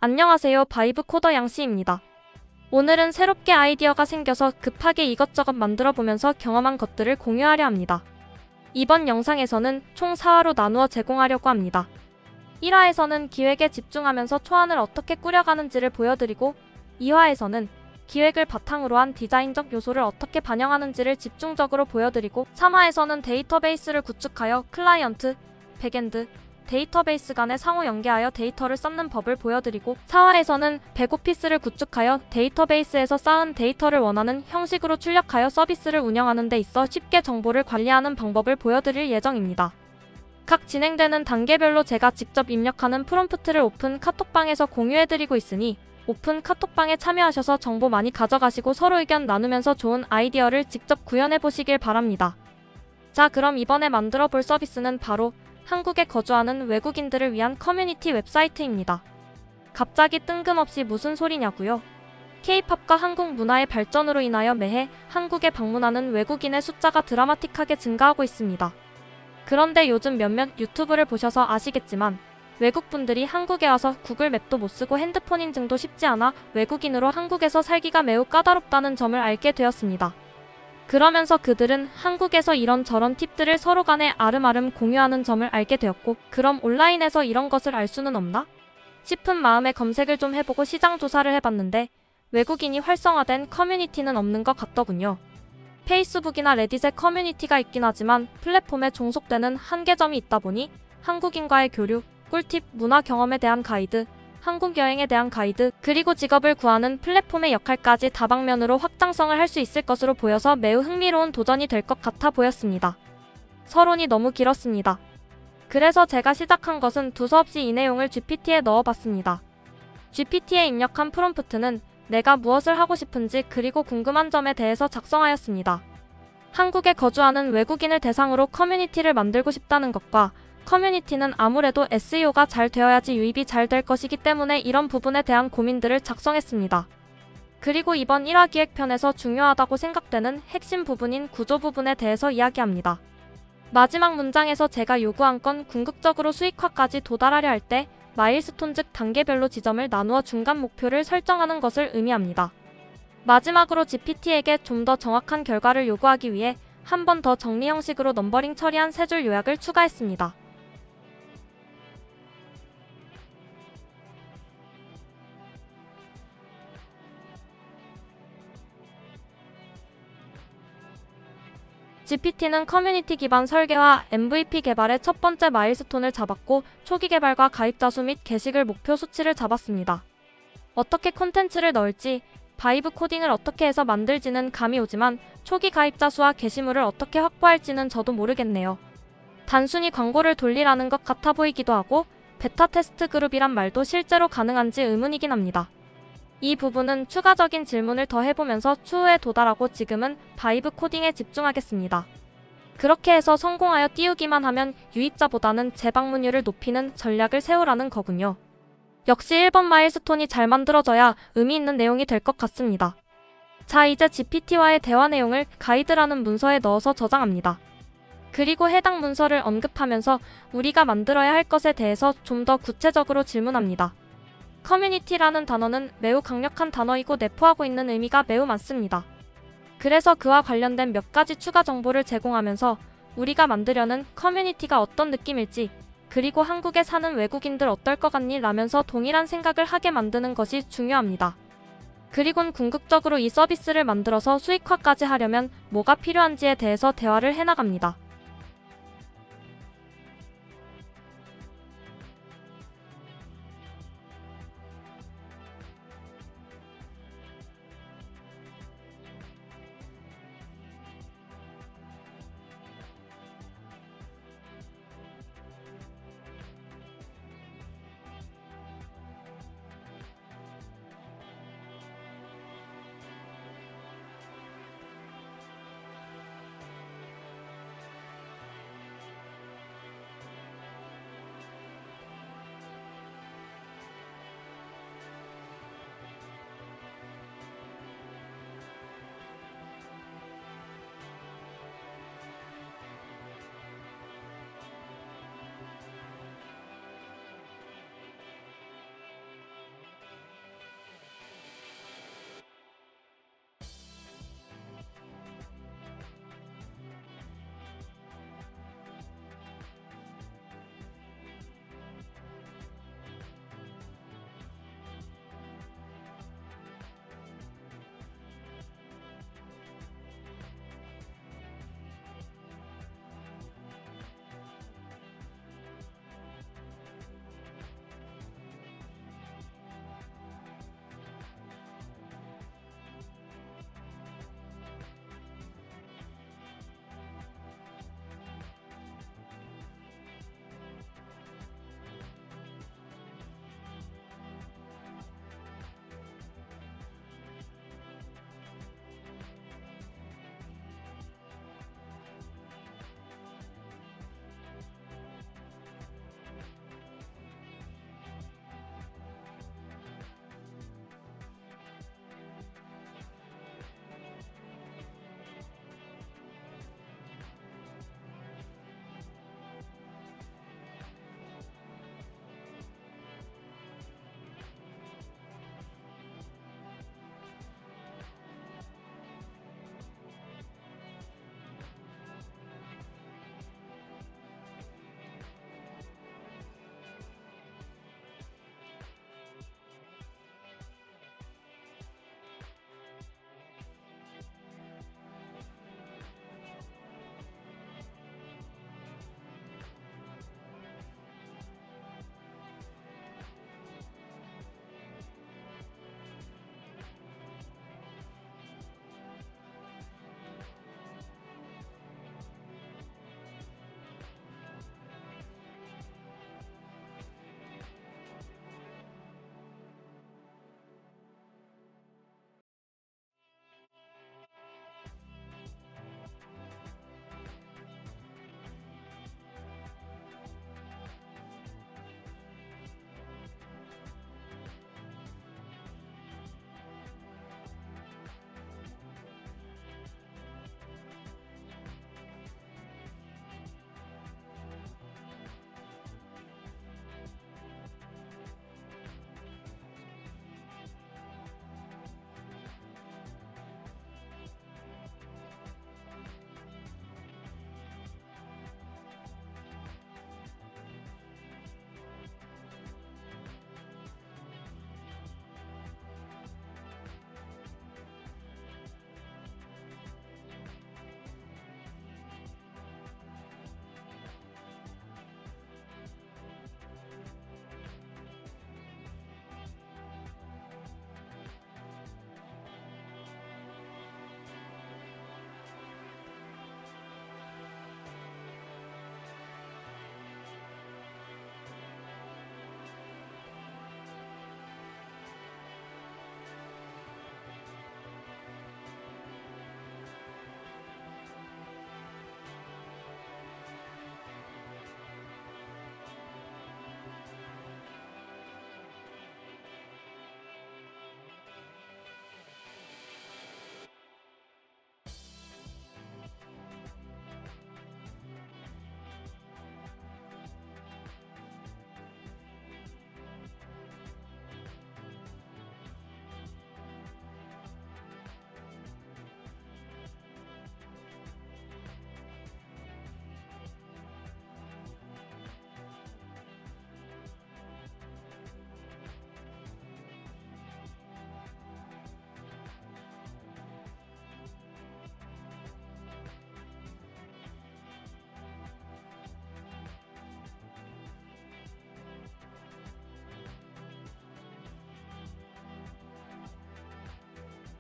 안녕하세요. 바이브 코더 양씨입니다. 오늘은 새롭게 아이디어가 생겨서 급하게 이것저것 만들어 보면서 경험한 것들을 공유하려 합니다. 이번 영상에서는 총 4화로 나누어 제공하려고 합니다. 1화에서는 기획에 집중하면서 초안을 어떻게 꾸려가는지를 보여드리고 2화에서는 기획을 바탕으로 한 디자인적 요소를 어떻게 반영하는지를 집중적으로 보여드리고 3화에서는 데이터베이스를 구축하여 클라이언트, 백엔드, 데이터베이스 간에 상호 연계하여 데이터를 쌓는 법을 보여드리고 4화에서는 백오피스를 구축하여 데이터베이스에서 쌓은 데이터를 원하는 형식으로 출력하여 서비스를 운영하는 데 있어 쉽게 정보를 관리하는 방법을 보여드릴 예정입니다. 각 진행되는 단계별로 제가 직접 입력하는 프롬프트를 오픈 카톡방에서 공유해드리고 있으니 오픈 카톡방에 참여하셔서 정보 많이 가져가시고 서로 의견 나누면서 좋은 아이디어를 직접 구현해보시길 바랍니다. 자, 그럼 이번에 만들어 볼 서비스는 바로 한국에 거주하는 외국인들을 위한 커뮤니티 웹사이트입니다. 갑자기 뜬금없이 무슨 소리냐고요? K-팝과 한국 문화의 발전으로 인하여 매해 한국에 방문하는 외국인의 숫자가 드라마틱하게 증가하고 있습니다. 그런데 요즘 몇몇 유튜브를 보셔서 아시겠지만 외국분들이 한국에 와서 구글 맵도 못 쓰고 핸드폰 인증도 쉽지 않아 외국인으로 한국에서 살기가 매우 까다롭다는 점을 알게 되었습니다. 그러면서 그들은 한국에서 이런저런 팁들을 서로 간에 아름아름 공유하는 점을 알게 되었고, 그럼 온라인에서 이런 것을 알 수는 없나? 싶은 마음에 검색을 좀 해보고 시장 조사를 해봤는데 외국인이 활성화된 커뮤니티는 없는 것 같더군요. 페이스북이나 레딧에 커뮤니티가 있긴 하지만 플랫폼에 종속되는 한계점이 있다 보니 한국인과의 교류, 꿀팁, 문화 경험에 대한 가이드, 한국 여행에 대한 가이드, 그리고 직업을 구하는 플랫폼의 역할까지 다방면으로 확장성을 할 수 있을 것으로 보여서 매우 흥미로운 도전이 될 것 같아 보였습니다. 서론이 너무 길었습니다. 그래서 제가 시작한 것은 두서없이 이 내용을 GPT에 넣어봤습니다. GPT에 입력한 프롬프트는 내가 무엇을 하고 싶은지 그리고 궁금한 점에 대해서 작성하였습니다. 한국에 거주하는 외국인을 대상으로 커뮤니티를 만들고 싶다는 것과 커뮤니티는 아무래도 SEO가 잘 되어야지 유입이 잘 될 것이기 때문에 이런 부분에 대한 고민들을 작성했습니다. 그리고 이번 1화 기획편에서 중요하다고 생각되는 핵심 부분인 구조 부분에 대해서 이야기합니다. 마지막 문장에서 제가 요구한 건 궁극적으로 수익화까지 도달하려 할 때 마일스톤 즉 단계별로 지점을 나누어 중간 목표를 설정하는 것을 의미합니다. 마지막으로 GPT에게 좀 더 정확한 결과를 요구하기 위해 한 번 더 정리 형식으로 넘버링 처리한 세 줄 요약을 추가했습니다. GPT는 커뮤니티 기반 설계와 MVP 개발의 첫 번째 마일스톤을 잡았고 초기 개발과 가입자 수 및 게시글 목표 수치를 잡았습니다. 어떻게 콘텐츠를 넣을지, 바이브 코딩을 어떻게 해서 만들지는 감이 오지만 초기 가입자 수와 게시물을 어떻게 확보할지는 저도 모르겠네요. 단순히 광고를 돌리라는 것 같아 보이기도 하고 베타 테스트 그룹이란 말도 실제로 가능한지 의문이긴 합니다. 이 부분은 추가적인 질문을 더 해보면서 추후에 도달하고 지금은 바이브 코딩에 집중하겠습니다. 그렇게 해서 성공하여 띄우기만 하면 유입자보다는 재방문율을 높이는 전략을 세우라는 거군요. 역시 1번 마일스톤이 잘 만들어져야 의미 있는 내용이 될 것 같습니다. 자, 이제 GPT와의 대화 내용을 가이드라는 문서에 넣어서 저장합니다. 그리고 해당 문서를 언급하면서 우리가 만들어야 할 것에 대해서 좀 더 구체적으로 질문합니다. 커뮤니티라는 단어는 매우 강력한 단어이고 내포하고 있는 의미가 매우 많습니다. 그래서 그와 관련된 몇 가지 추가 정보를 제공하면서 우리가 만들려는 커뮤니티가 어떤 느낌일지, 그리고 한국에 사는 외국인들 어떨 것 같니? 라면서 동일한 생각을 하게 만드는 것이 중요합니다. 그리곤 궁극적으로 이 서비스를 만들어서 수익화까지 하려면 뭐가 필요한지에 대해서 대화를 해나갑니다.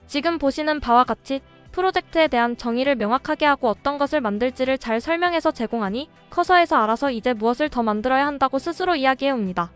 지금 보시는 바와 같이 프로젝트에 대한 정의를 명확하게 하고 어떤 것을 만들지를 잘 설명해서 제공하니 커서에서 알아서 이제 무엇을 더 만들어야 한다고 스스로 이야기해 옵니다.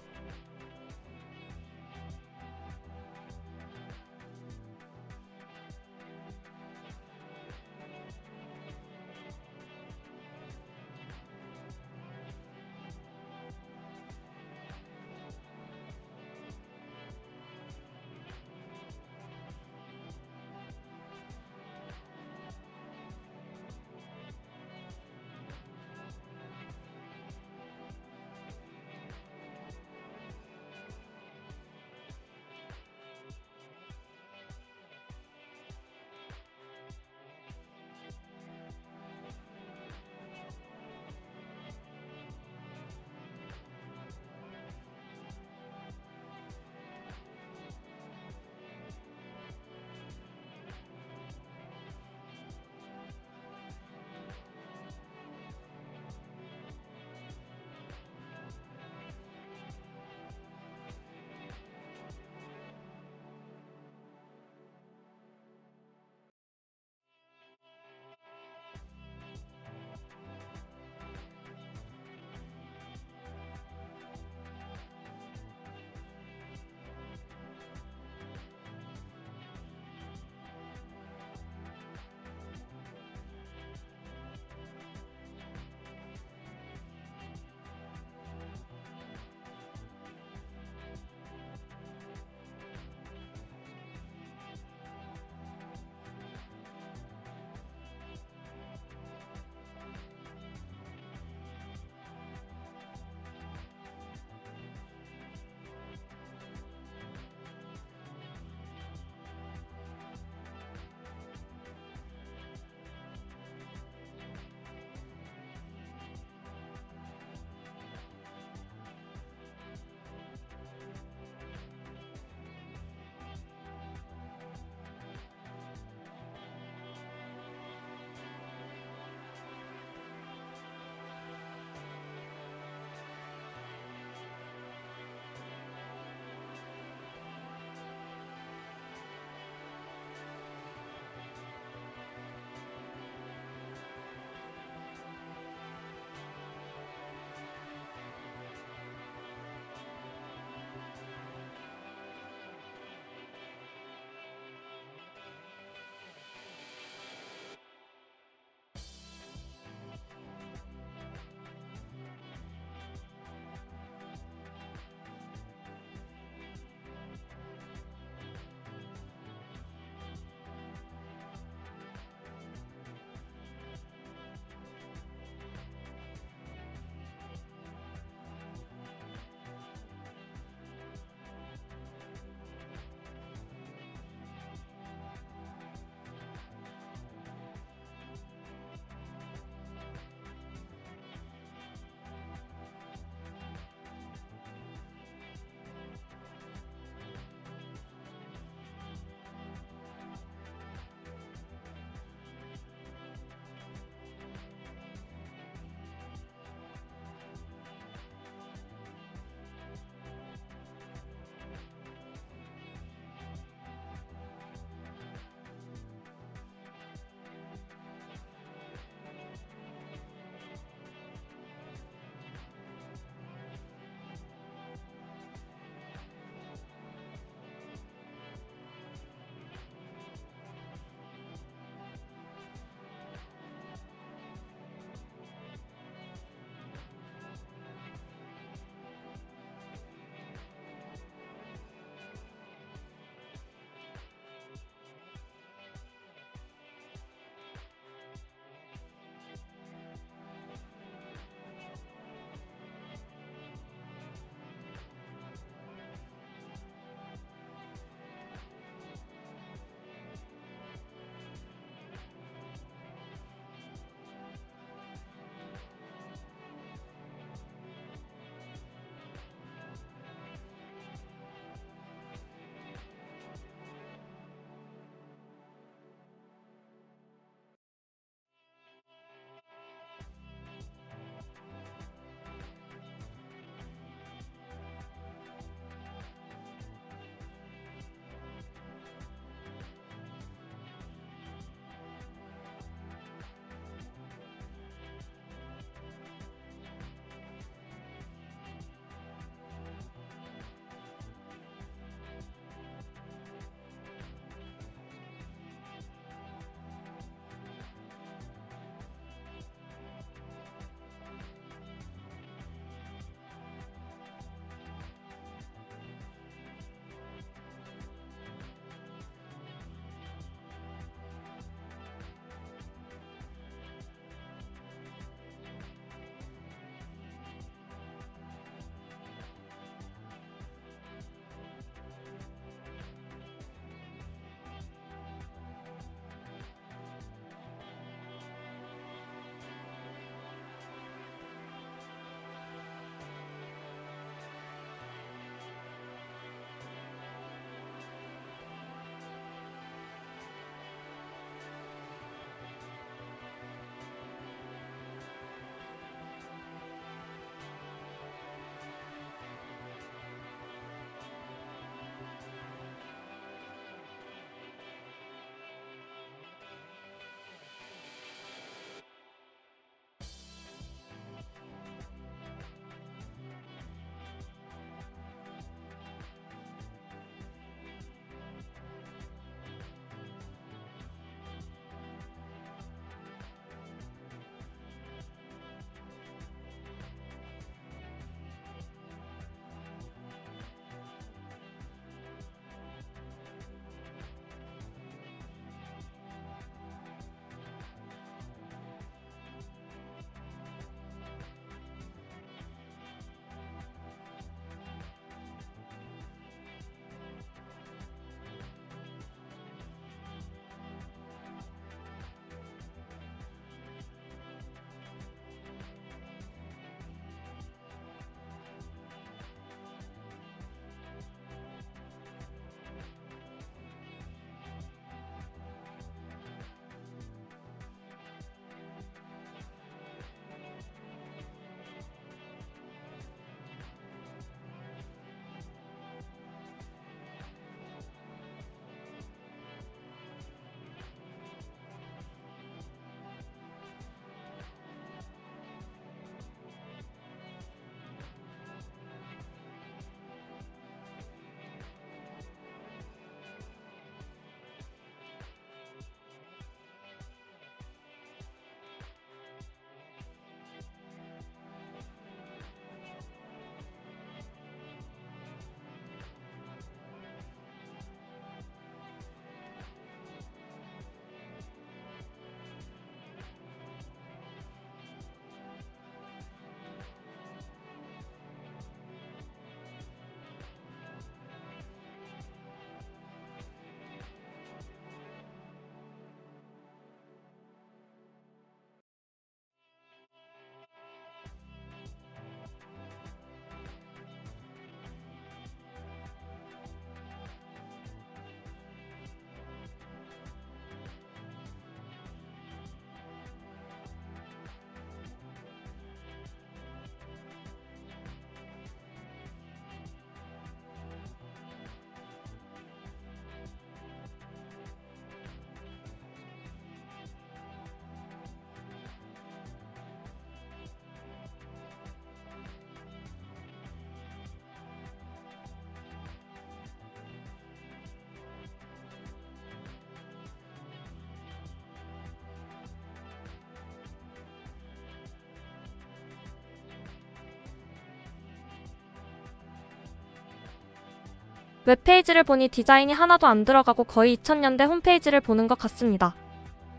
웹페이지를 보니 디자인이 하나도 안 들어가고 거의 2000년대 홈페이지를 보는 것 같습니다.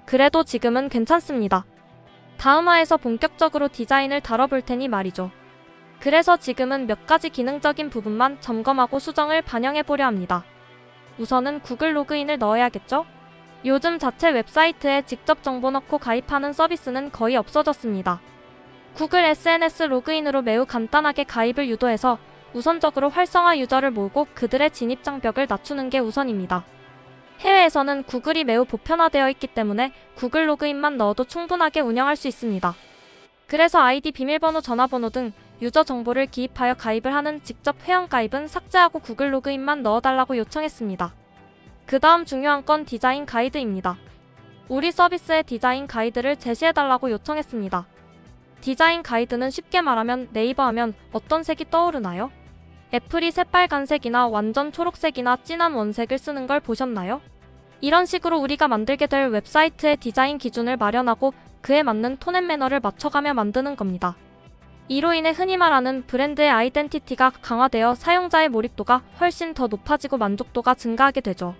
그래도 지금은 괜찮습니다. 다음화에서 본격적으로 디자인을 다뤄볼 테니 말이죠. 그래서 지금은 몇 가지 기능적인 부분만 점검하고 수정을 반영해보려 합니다. 우선은 구글 로그인을 넣어야겠죠? 요즘 자체 웹사이트에 직접 정보 넣고 가입하는 서비스는 거의 없어졌습니다. 구글 SNS 로그인으로 매우 간단하게 가입을 유도해서 우선적으로 활성화 유저를 모으고 그들의 진입 장벽을 낮추는 게 우선입니다. 해외에서는 구글이 매우 보편화되어 있기 때문에 구글 로그인만 넣어도 충분하게 운영할 수 있습니다. 그래서 아이디, 비밀번호, 전화번호 등 유저 정보를 기입하여 가입을 하는 직접 회원 가입은 삭제하고 구글 로그인만 넣어달라고 요청했습니다. 그 다음 중요한 건 디자인 가이드입니다. 우리 서비스의 디자인 가이드를 제시해달라고 요청했습니다. 디자인 가이드는 쉽게 말하면 네이버 하면 어떤 색이 떠오르나요? 애플이 새빨간색이나 완전 초록색이나 진한 원색을 쓰는 걸 보셨나요? 이런 식으로 우리가 만들게 될 웹사이트의 디자인 기준을 마련하고 그에 맞는 톤 앤 매너를 맞춰가며 만드는 겁니다. 이로 인해 흔히 말하는 브랜드의 아이덴티티가 강화되어 사용자의 몰입도가 훨씬 더 높아지고 만족도가 증가하게 되죠.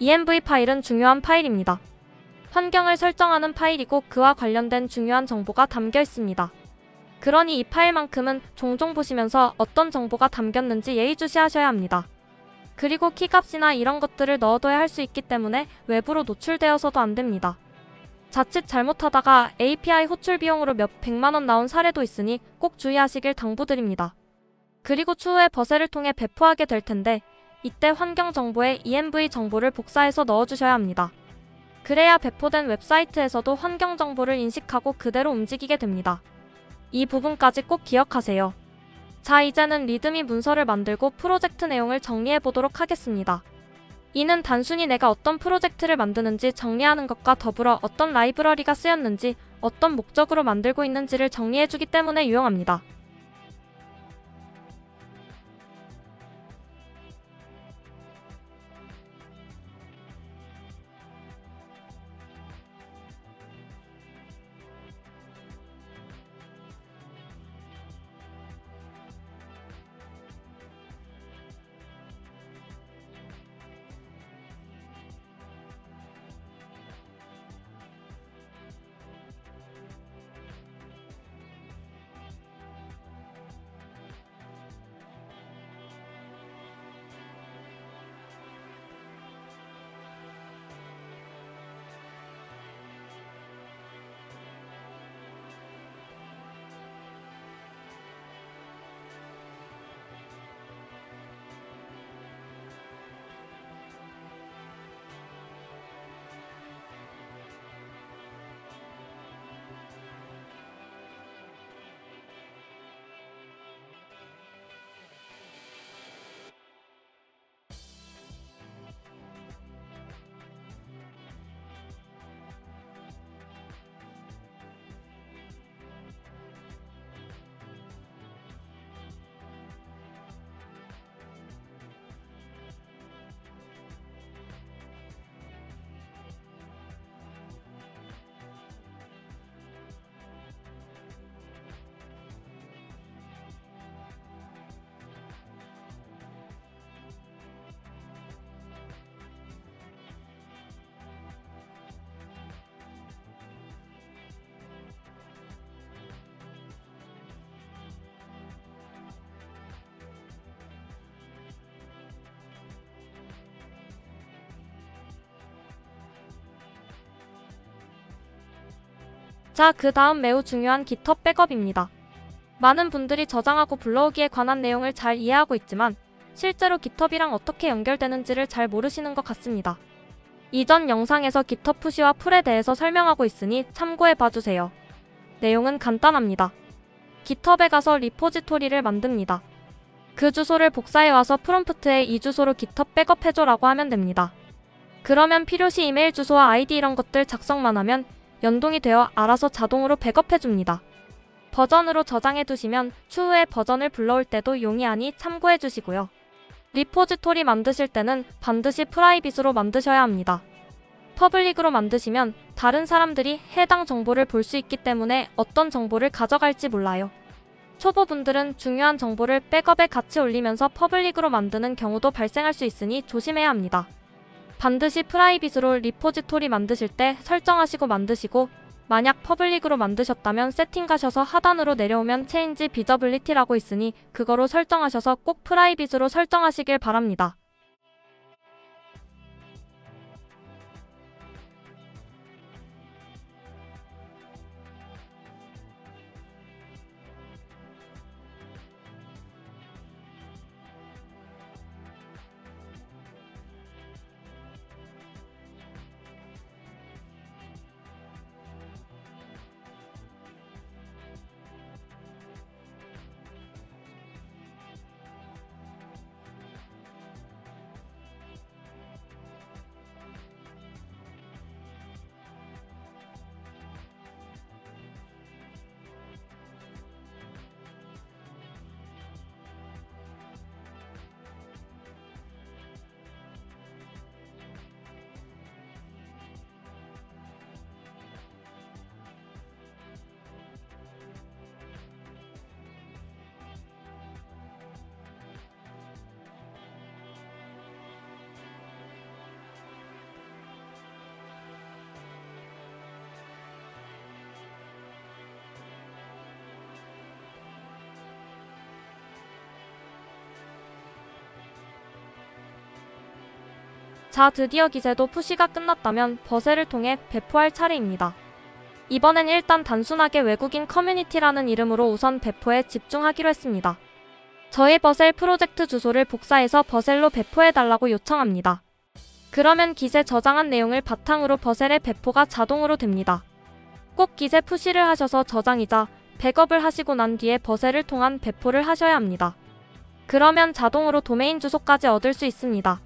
env 파일은 중요한 파일입니다. 환경을 설정하는 파일이고 그와 관련된 중요한 정보가 담겨 있습니다. 그러니 이 파일만큼은 종종 보시면서 어떤 정보가 담겼는지 예의주시하셔야 합니다. 그리고 키값이나 이런 것들을 넣어둬야 할 수 있기 때문에 외부로 노출되어서도 안됩니다. 자칫 잘못하다가 API 호출 비용으로 몇 백만원 나온 사례도 있으니 꼭 주의하시길 당부드립니다. 그리고 추후에 버세를 통해 배포하게 될 텐데 이때 환경 정보에 env 정보를 복사해서 넣어주셔야 합니다. 그래야 배포된 웹사이트에서도 환경 정보를 인식하고 그대로 움직이게 됩니다. 이 부분까지 꼭 기억하세요. 자, 이제는 리드미 문서를 만들고 프로젝트 내용을 정리해 보도록 하겠습니다. 이는 단순히 내가 어떤 프로젝트를 만드는지 정리하는 것과 더불어 어떤 라이브러리가 쓰였는지, 어떤 목적으로 만들고 있는지를 정리해주기 때문에 유용합니다. 자, 그 다음 매우 중요한 GitHub 백업입니다. 많은 분들이 저장하고 불러오기에 관한 내용을 잘 이해하고 있지만 실제로 GitHub이랑 어떻게 연결되는지를 잘 모르시는 것 같습니다. 이전 영상에서 GitHub 푸시와 풀에 대해서 설명하고 있으니 참고해 봐주세요. 내용은 간단합니다. GitHub에 가서 리포지토리를 만듭니다. 그 주소를 복사해와서 프롬프트에 이 주소로 GitHub 백업해줘라고 하면 됩니다. 그러면 필요시 이메일 주소와 아이디 이런 것들 작성만 하면 연동이 되어 알아서 자동으로 백업해줍니다. 버전으로 저장해두시면 추후에 버전을 불러올 때도 용이하니 참고해주시고요. 리포지토리 만드실 때는 반드시 프라이빗으로 만드셔야 합니다. 퍼블릭으로 만드시면 다른 사람들이 해당 정보를 볼 수 있기 때문에 어떤 정보를 가져갈지 몰라요. 초보분들은 중요한 정보를 백업에 같이 올리면서 퍼블릭으로 만드는 경우도 발생할 수 있으니 조심해야 합니다. 반드시 프라이빗으로 리포지토리 만드실 때 설정하시고 만드시고, 만약 퍼블릭으로 만드셨다면 세팅 가셔서 하단으로 내려오면 체인지 비저블리티라고 있으니 그거로 설정하셔서 꼭 프라이빗으로 설정하시길 바랍니다. 자, 드디어 기세도 푸시가 끝났다면 버셀을 통해 배포할 차례입니다. 이번엔 일단 단순하게 외국인 커뮤니티라는 이름으로 우선 배포에 집중하기로 했습니다. 저희 버셀 프로젝트 주소를 복사해서 버셀로 배포해달라고 요청합니다. 그러면 기세 저장한 내용을 바탕으로 버셀의 배포가 자동으로 됩니다. 꼭 기세 푸시를 하셔서 저장이자 백업을 하시고 난 뒤에 버셀을 통한 배포를 하셔야 합니다. 그러면 자동으로 도메인 주소까지 얻을 수 있습니다.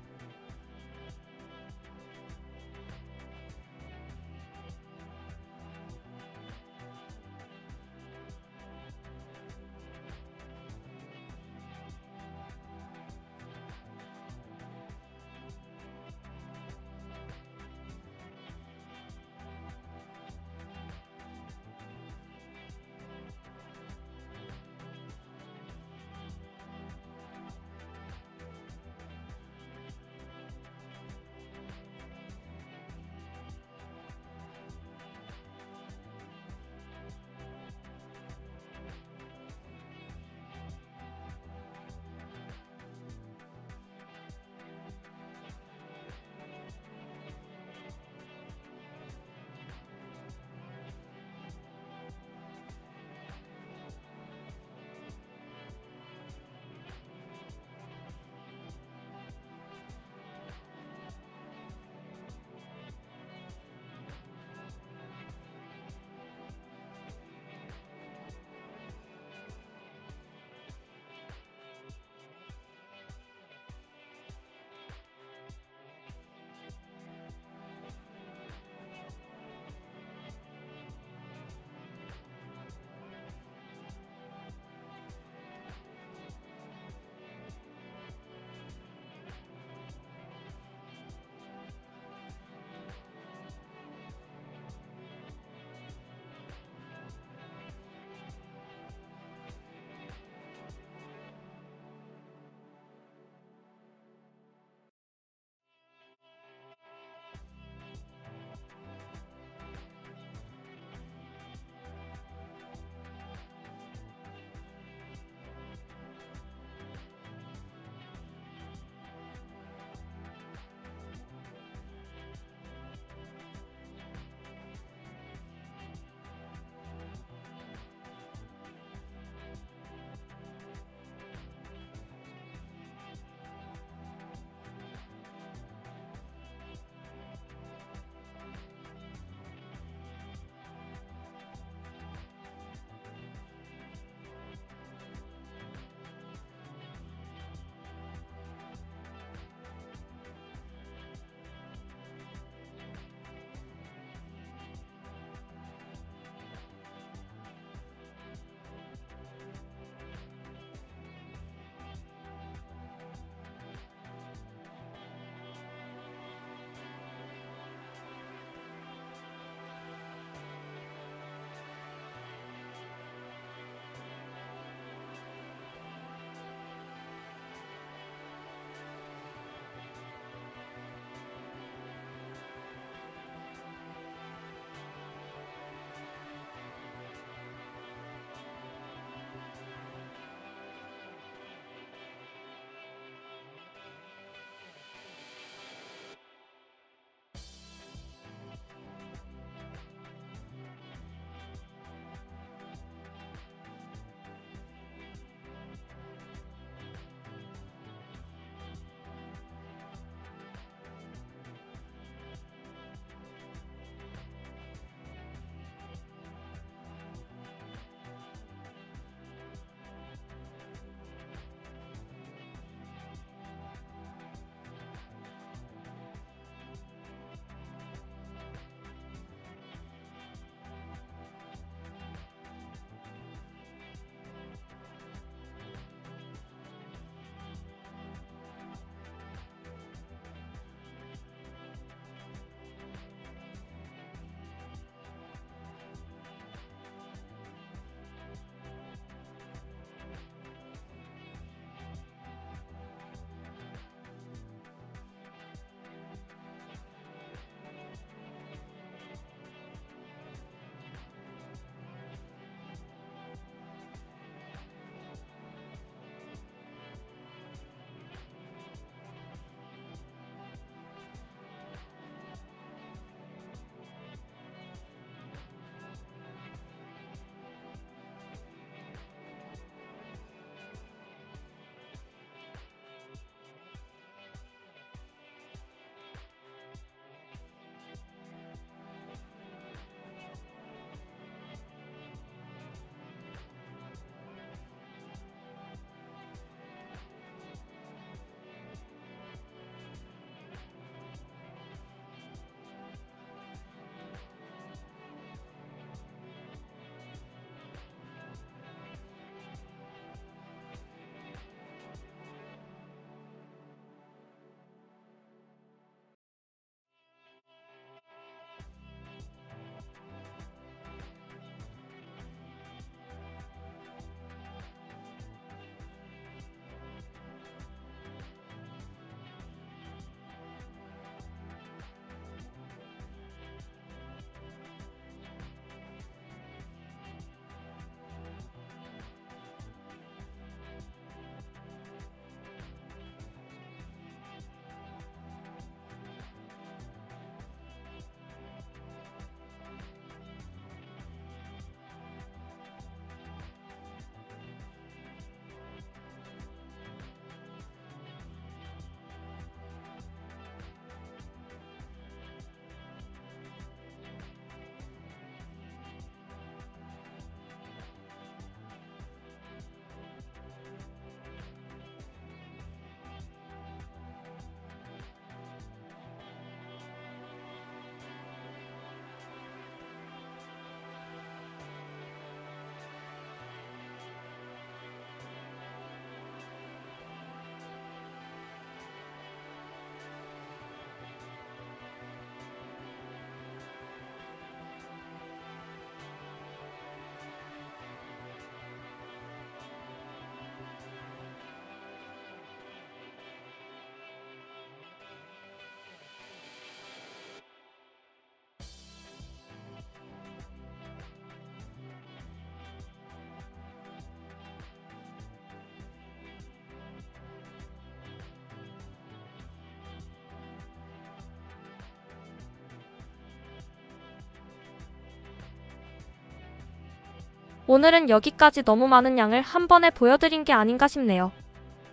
오늘은 여기까지 너무 많은 양을 한 번에 보여드린 게 아닌가 싶네요.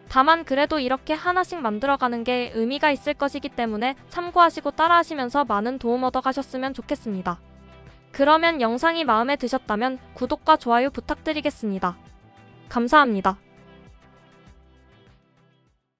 다만 그래도 이렇게 하나씩 만들어가는 게 의미가 있을 것이기 때문에 참고하시고 따라하시면서 많은 도움 얻어가셨으면 좋겠습니다. 그러면 영상이 마음에 드셨다면 구독과 좋아요 부탁드리겠습니다. 감사합니다.